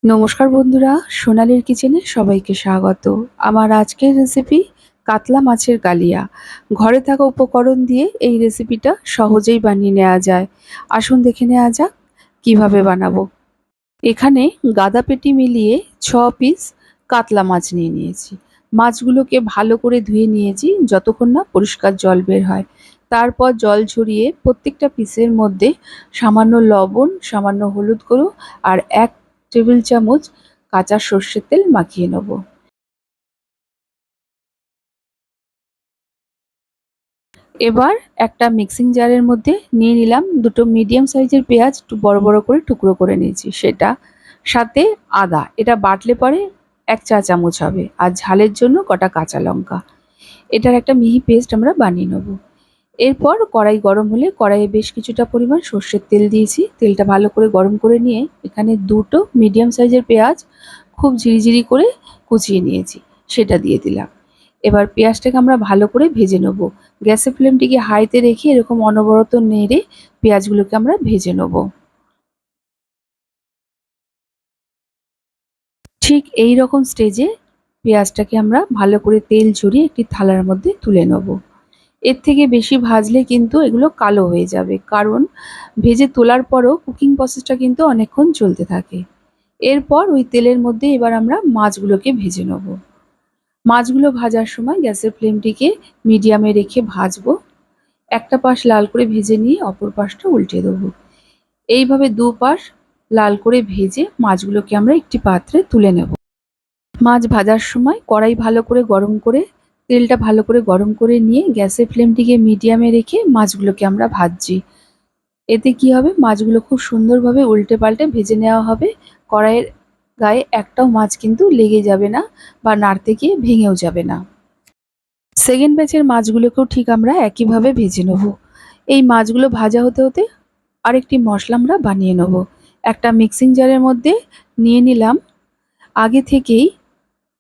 নমস্কার বন্ধুরা, সোনালীর কিচেনে সবাইকে স্বাগত। আমার আজকের রেসিপি কাতলা মাছের কালিয়া। ঘরে থাকা উপকরণ দিয়ে এই রেসিপিটা সহজেই বানিয়ে নেওয়া যায়। আসুন দেখে নেওয়া যাক কিভাবে বানাবো। এখানে গাদা পেটি মিলিয়ে 6 পিস কাতলা মাছ নিয়ে নিয়েছি। মাছগুলোকে ভালো করে ধুয়ে নিয়েছি যতক্ষণ না পরিষ্কার জল বের হয়। তারপর জল ঝরিয়ে প্রত্যেকটা পিসের মধ্যে সামান্য লবণ, সামান্য হলুদ গুঁড়ো আর 1 টেবিল চামচ কাঁচা সর্ষের তেল মাখিয়ে নেব। এবার একটা মিক্সিং জারের মধ্যে নিয়ে নিলাম দুটো মিডিয়াম সাইজের পেঁয়াজ, একটু বড় বড় করে টুকরো করে নিয়েছি সেটা, সাথে আদা, এটা বাটলে পরে 1 চা চামচ হবে, আর ঝালের জন্য কটা কাঁচা লঙ্কা। এটার একটা মিহি পেস্ট আমরা বানিয়ে নেব। এরপর কড়াই গরম হলে কড়াইয়ে বেশ কিছুটা পরিমাণ সর্ষের তেল দিয়েছি। তেলটা ভালো করে গরম করে নিয়ে এখানে দুটো মিডিয়াম সাইজের পেঁয়াজ খুব ঝিরিঝিরি করে কুচিয়ে নিয়েছি, সেটা দিয়ে দিলাম। এবার পেঁয়াজটাকে আমরা ভালো করে ভেজে নেব। গ্যাসের ফ্লেমটিকে হাইতে রেখে এরকম অনবরত নেড়ে পেঁয়াজগুলোকে আমরা ভেজে নেব। ঠিক এই রকম স্টেজে পেঁয়াজটাকে আমরা ভালো করে তেল ঝরিয়ে একটি থালার মধ্যে তুলে নেব। এর থেকে বেশি ভাজলে কিন্তু এগুলো কালো হয়ে যাবে, কারণ ভেজে তোলার পরও কুকিং প্রসেসটা কিন্তু অনেকক্ষণ চলতে থাকে। এরপর ওই তেলের মধ্যে এবার আমরা মাছগুলোকে ভেজে নেব। মাছগুলো ভাজার সময় গ্যাসের ফ্লেমটিকে মিডিয়ামে রেখে ভাজবো। একটা পাশ লাল করে ভেজে নিয়ে অপর পাশটা উল্টে দেবো। এইভাবে দুপাশ লাল করে ভেজে মাছগুলোকে আমরা একটি পাত্রে তুলে নেব। মাছ ভাজার সময় কড়াই ভালো করে গরম করে তেলটা ভালো করে গরম করে নিয়ে গ্যাসের ফ্লেমটিকে মিডিয়ামে রেখে মাছগুলোকে আমরা ভাজছি। এতে কি হবে, মাছগুলো খুব সুন্দরভাবে উল্টে পাল্টে ভেজে নেওয়া হবে। কড়াইয়ের গায়ে একটাও মাছ কিন্তু লেগে যাবে না বা নাড়তে গিয়ে ভেঙেও যাবে না। সেকেন্ড ব্যাচের মাছগুলোকেও ঠিক আমরা একইভাবে ভেজে নেব। এই মাছগুলো ভাজা হতে হতে আরেকটি মশলা আমরা বানিয়ে নেব। একটা মিক্সিং জারের মধ্যে নিয়ে নিলাম আগে থেকেই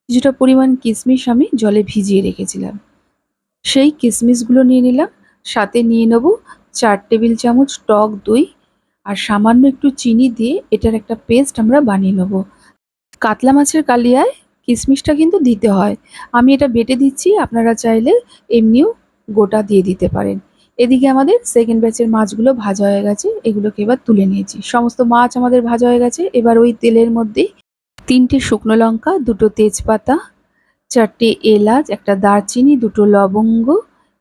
কিছুটা পরিমাণ কিশমিশ, আমি জলে ভিজিয়ে রেখেছিলাম। সেই কিশমিশগুলো নিয়ে নিলাম, সাথে নিয়ে নেব 4 টেবিল চামচ টক দই আর সামান্য একটু চিনি দিয়ে এটার একটা পেস্ট আমরা বানিয়ে নেব। কাতলা মাছের কালিয়ায় কিশমিশটা কিন্তু দিতে হয়। আমি এটা বেটে দিচ্ছি, আপনারা চাইলে এমনিও গোটা দিয়ে দিতে পারেন। এদিকে আমাদের সেকেন্ড ব্যাচের মাছগুলো ভাজা হয়ে গেছে, এগুলোকে এবার তুলে নিয়েছি। সমস্ত মাছ আমাদের ভাজা হয়ে গেছে। এবার ওই তেলের মধ্যেই 3টে শুকনো লঙ্কা, 2টো তেজপাতা, 4টে এলাচ, একটা দারচিনি, 2টো লবঙ্গ,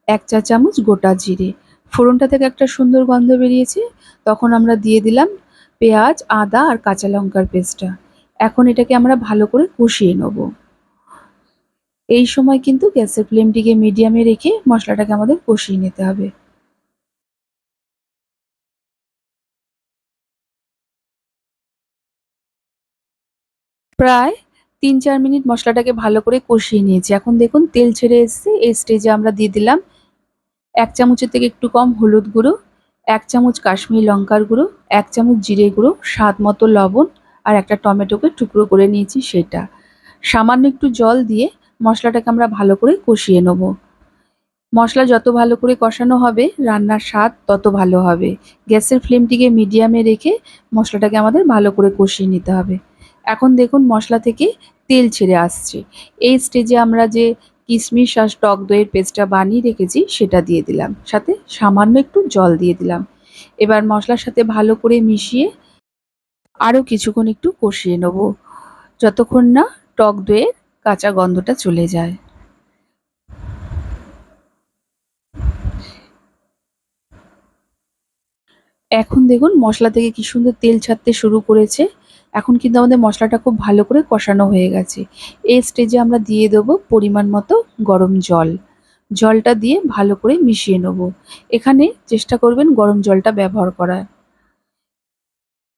1 চা চামচ গোটা জিরে। ফোড়নটা থেকে একটা সুন্দর গন্ধ বেরিয়েছে, তখন আমরা দিয়ে দিলাম পেঁয়াজ, আদা আর কাঁচা লঙ্কার পেস্টটা। এখন এটাকে আমরা ভালো করে কষিয়ে নেব। এই সময় কিন্তু গ্যাসের ফ্লেমটিকে মিডিয়ামে রেখে মশলাটাকে আমাদের কষিয়ে নিতে হবে। প্রায় 3-4 মিনিট মশলাটাকে ভালো করে কষিয়ে নিয়েছি। এখন দেখুন তেল ছেড়ে এসছে। এই স্টেজে আমরা দিয়ে দিলাম 1 চামচের থেকে একটু কম হলুদ গুঁড়ো, 1 চামচ কাশ্মীরি লঙ্কার গুঁড়ো, 1 চামচ জিরে গুঁড়ো, স্বাদ মতো লবণ আর একটা টমেটোকে টুকরো করে নিয়েছি সেটা। সামান্য একটু জল দিয়ে মশলাটাকে আমরা ভালো করে কষিয়ে নেব। মশলা যত ভালো করে কষানো হবে রান্নার স্বাদ তত ভালো হবে। গ্যাসের ফ্লেমটিকে মিডিয়ামে রেখে মশলাটাকে আমাদের ভালো করে কষিয়ে নিতে হবে। এখন দেখুন মশলা থেকে তেল ছেড়ে আসছে। এই স্টেজে আমরা যে কিশমিশ আর টক দইয়ের পেস্টটা বানিয়ে রেখেছি সেটা দিয়ে দিলাম, সাথে সামান্য একটু জল দিয়ে দিলাম। এবার মশলার সাথে ভালো করে মিশিয়ে আরও কিছুক্ষণ একটু কষিয়ে নেব, যতক্ষণ না টক দইয়ের কাঁচা গন্ধটা চলে যায়। এখন দেখুন মশলা থেকে কি সুন্দর তেল ছাড়তে শুরু করেছে। এখন কিন্তু আমাদের মশলাটা খুব ভালো করে কষানো হয়ে গেছে। এই স্টেজে আমরা দিয়ে দেবো পরিমাণ মতো গরম জল। জলটা দিয়ে ভালো করে মিশিয়ে নেব। এখানে চেষ্টা করবেন গরম জলটা ব্যবহার করার।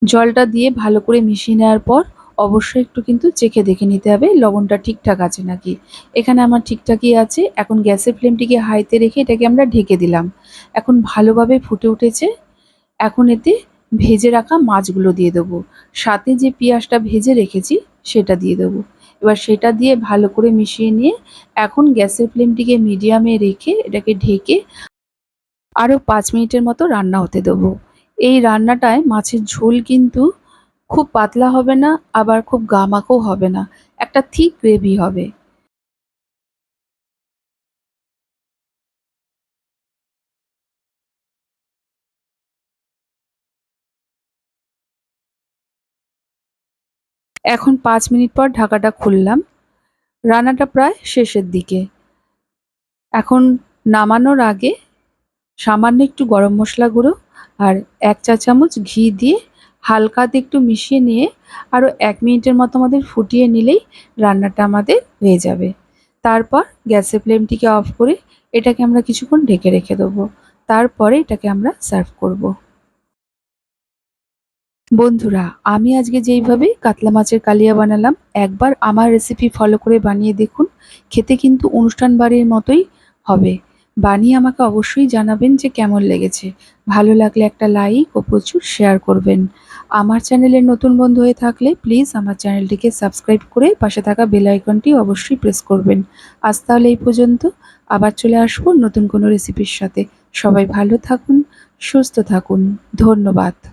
জলটা দিয়ে ভালো করে মিশিয়ে নেওয়ার পর অবশ্যই একটু কিন্তু চেখে দেখে নিতে হবে লবণটা ঠিকঠাক আছে নাকি। এখানে আমার ঠিকঠাকই আছে। এখন গ্যাসের ফ্লেমটিকে হাইতে রেখে এটাকে আমরা ঢেকে দিলাম। এখন ভালোভাবে ফুটে উঠেছে। এখন এতে ভেজে রাখা মাছগুলো দিয়ে দেবো। সাথে যে পেঁয়াজটা ভেজে রেখেছি সেটা দিয়ে দেবো। এবার সেটা দিয়ে ভালো করে মিশিয়ে নিয়ে এখন গ্যাসের ফ্লেমটিকে মিডিয়ামে রেখে এটাকে ঢেকে আরও 5 মিনিটের মতো রান্না হতে দেবো। এই রান্নাটায় মাছের ঝোল কিন্তু খুব পাতলা হবে না, আবার খুব গামাখো হবে না, একটা থিক গ্রেভি হবে। এখন ৫ মিনিট পর ঢাকাটা খুললাম। রান্নাটা প্রায় শেষের দিকে। এখন নামানোর আগে সামান্য একটু গরম মশলা গুঁড়ো আর ১ চা চামচ ঘি দিয়ে হালকা হাতে একটু মিশিয়ে নিয়ে আরও ১ মিনিটের মতো আমাদের ফুটিয়ে নিলেই রান্নাটা আমাদের হয়ে যাবে। তারপর গ্যাসের ফ্লেমটিকে অফ করে এটাকে আমরা কিছুক্ষণ ঢেকে রেখে দেবো। তারপরে এটাকে আমরা সার্ভ করব। বন্ধুরা, আমি আজকে যেইভাবে কাতলা মাছের কালিয়া বানালাম, একবার আমার রেসিপি ফলো করে বানিয়ে দেখুন। খেতে কিন্তু অনুষ্ঠান বাড়ির মতোই হবে। বানিয়ে আমাকে অবশ্যই জানাবেন যে কেমন লেগেছে। ভালো লাগলে একটা লাইক ও প্রচুর শেয়ার করবেন। আমার চ্যানেলের নতুন বন্ধু হয়ে থাকলে প্লিজ আমার চ্যানেলটিকে সাবস্ক্রাইব করে পাশে থাকা বেল আইকনটি অবশ্যই প্রেস করবেন। আজ তাহলে এই পর্যন্ত। আবার চলে আসবো নতুন কোনো রেসিপির সাথে। সবাই ভালো থাকুন, সুস্থ থাকুন। ধন্যবাদ।